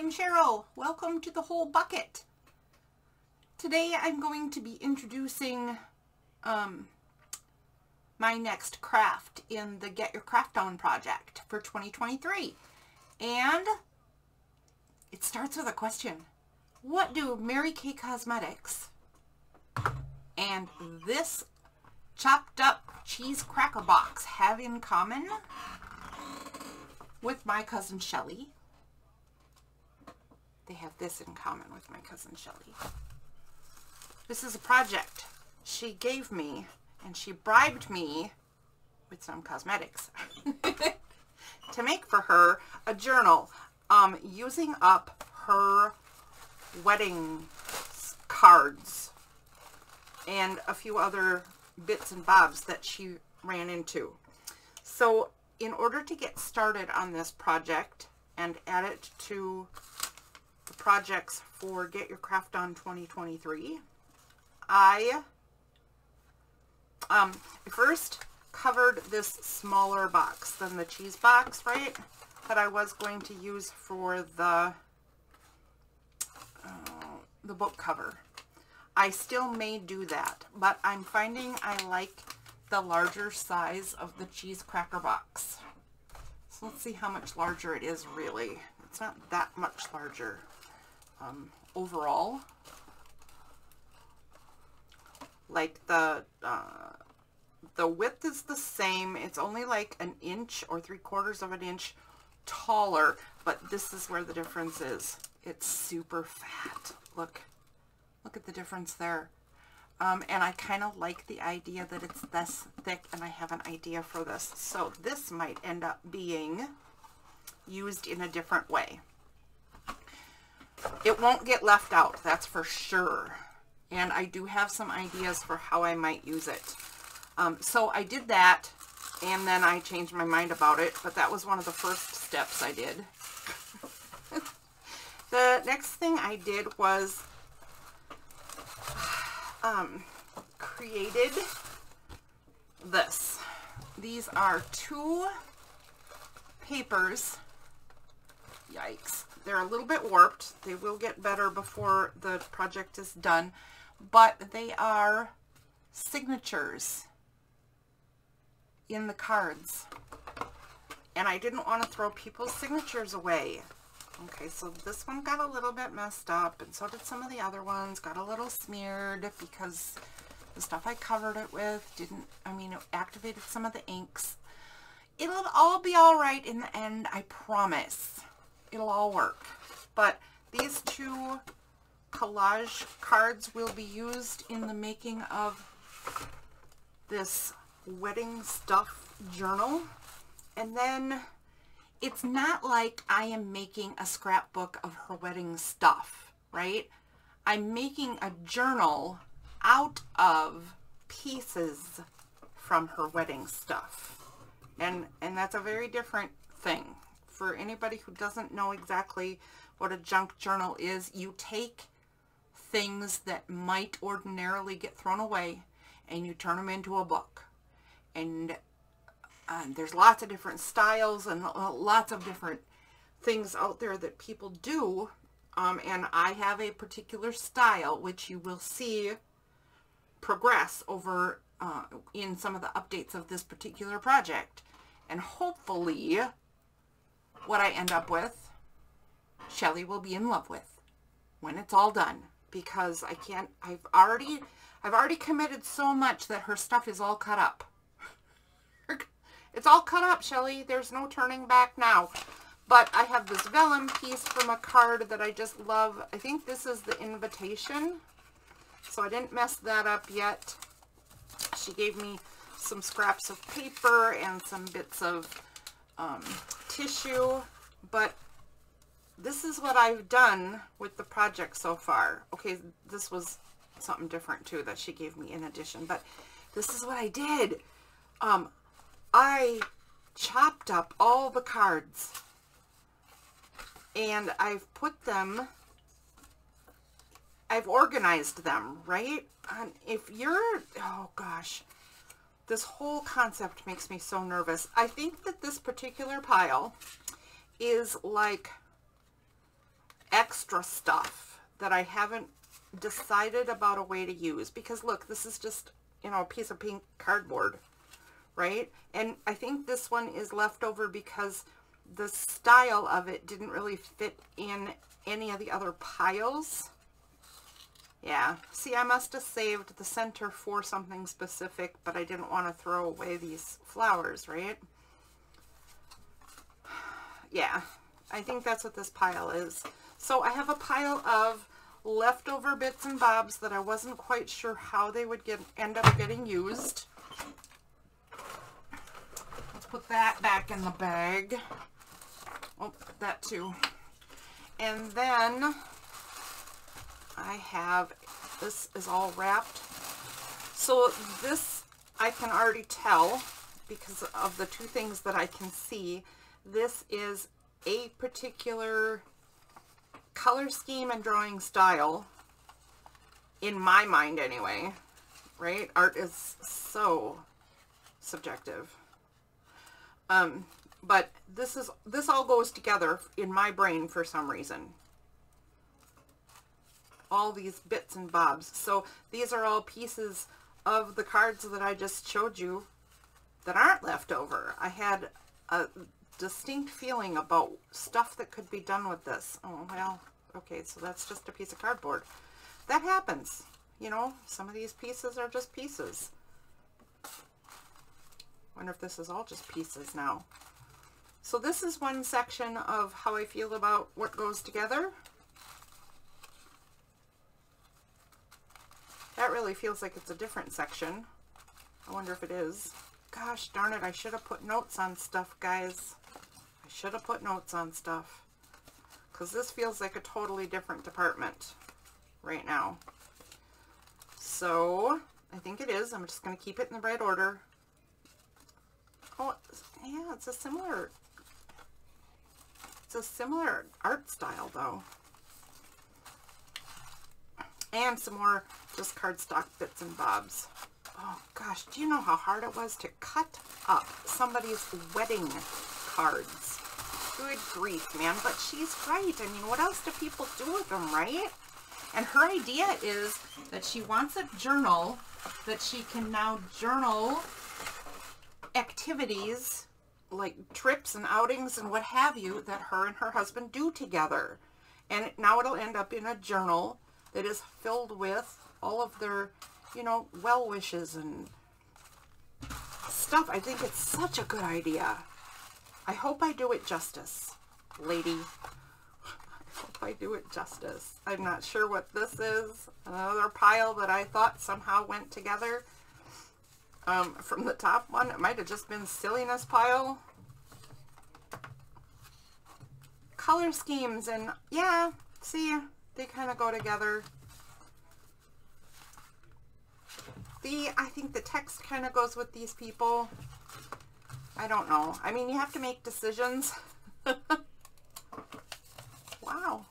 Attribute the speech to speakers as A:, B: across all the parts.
A: I'm Cheryl. Welcome to the whole bucket. Today I'm going to be introducing my next craft in the Get Your Craft On project for 2023. And it starts with a question. What do Mary Kay Cosmetics and this chopped up cheese cracker box have in common with my cousin Shelley? They have this in common with my cousin Shelley. This is a project she gave me, and she bribed me with some cosmetics to make for her a journal using up her wedding cards and a few other bits and bobs that she ran into. So in order to get started on this project and add it to the projects for Get Your Craft On 2023, I first covered this smaller box than the cheese box, right, that I was going to use for the book cover. I still may do that, but I'm finding I like the larger size of the cheese cracker box. So let's see how much larger it is really. It's not that much larger overall. Like the width is the same. It's only like an inch or 3/4 of an inch taller, but this is where the difference is. It's super fat. Look at the difference there. And I kind of like the idea that it's this thick, and I have an idea for this. So this might end up being used in a different way. It won't get left out, that's for sure. And I do have some ideas for how I might use it. So I did that, and then I changed my mind about it, but that was one of the first steps I did. The next thing I did was created this. These are 2 papers. Yikes. They're a little bit warped. They will get better before the project is done, but they are signatures in the cards. And I didn't want to throw people's signatures away. Okay, so this one got a little bit messed up, and so did some of the other ones. Got a little smeared because the stuff I covered it with didn't, it activated some of the inks. It'll all be all right in the end, I promise. It'll all work. But these 2 collage cards will be used in the making of this wedding stuff journal. And then it's not like I am making a scrapbook of her wedding stuff, right? I'm making a journal out of pieces from her wedding stuff. And that's a very different thing. For anybody who doesn't know exactly what a junk journal is, you take things that might ordinarily get thrown away and you turn them into a book. And there's lots of different styles and lots of different things out there that people do. And I have a particular style which you will see progress over in some of the updates of this particular project. And hopefully what I end up with, Shelley will be in love with when it's all done, because I've already committed so much that her stuff is all cut up. It's all cut up, Shelley. There's no turning back now. But I have this vellum piece from a card that I just love. I think this is the invitation, so I didn't mess that up yet. She gave me some scraps of paper and some bits of tissue, but this is what I've done with the project so far. Okay, this was something different too that she gave me in addition, but this is what I did. I chopped up all the cards and I've organized them, right? And if you're, oh gosh, this whole concept makes me so nervous. I think that this particular pile is like extra stuff that I haven't decided about a way to use, because look, this is just, you know, a piece of pink cardboard, right? And I think this one is left over because the style of it didn't really fit in any of the other piles. Yeah, see, I must have saved the center for something specific, but I didn't want to throw away these flowers, right? Yeah, I think that's what this pile is. So I have a pile of leftover bits and bobs that I wasn't quite sure how they would end up getting used. Let's put that back in the bag. Oh, that too. And then I have, this is all wrapped. So this, I can already tell because of the two things that I can see. This is a particular color scheme and drawing style, in my mind anyway, right? Art is so subjective. But this all goes together in my brain for some reason. All these bits and bobs. So these are all pieces of the cards that I just showed you that aren't left over. I had a distinct feeling about stuff that could be done with this. Oh, well, okay, so that's just a piece of cardboard. That happens. You know, some of these pieces are just pieces. Wonder if this is all just pieces now. So this is one section of how I feel about what goes together. That really feels like it's a different section. I wonder if it is. Gosh darn it, I should have put notes on stuff, guys. I should have put notes on stuff. Because this feels like a totally different department right now. So, I think it is. I'm just going to keep it in the right order. Oh, yeah, it's a similar art style, though. And some more just cardstock bits and bobs. Oh gosh, do you know how hard it was to cut up somebody's wedding cards? Good grief, man. But she's right. I mean, what else do people do with them, right? And her idea is that she wants a journal that she can now journal activities like trips and outings and what have you that her and her husband do together. And now it'll end up in a journal that is filled with all of their, you know, well wishes and stuff. I think it's such a good idea. I hope I do it justice, lady. I hope I do it justice. I'm not sure what this is. Another pile that I thought somehow went together. From the top one, it might have just been silliness pile. Color schemes, and yeah, see, they kind of go together. I think the text kind of goes with these people. I don't know. I mean, you have to make decisions. Wow.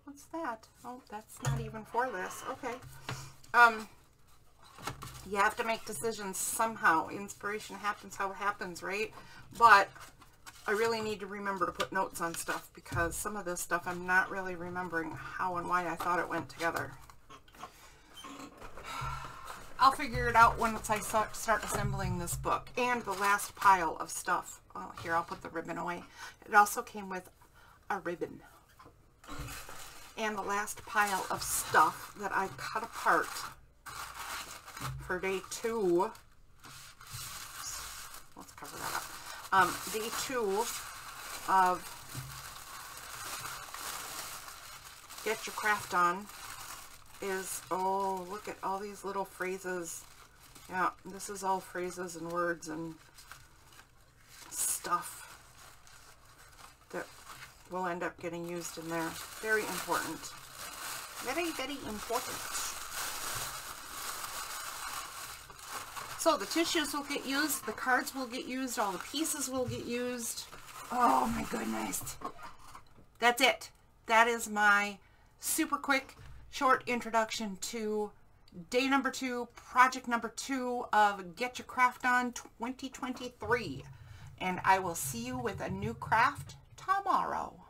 A: What's that? Oh, that's not even for this. Okay. You have to make decisions somehow. Inspiration happens how it happens, right? But I really need to remember to put notes on stuff, because some of this stuff I'm not really remembering how and why I thought it went together. I'll figure it out once I start assembling this book. And the last pile of stuff. Oh, here, I'll put the ribbon away. It also came with a ribbon. And the last pile of stuff that I cut apart for day 2. Let's cover that up. Day 2 of Get Your Craft On is, oh, look at all these little phrases. Yeah, this is all phrases and words and stuff that will end up getting used in there. Very important. Very, very important. So the tissues will get used, the cards will get used, all the pieces will get used. Oh my goodness. That's it. That is my super quick, short introduction to day number 2, project number 2 of Get Your Craft On 2023. And I will see you with a new craft tomorrow.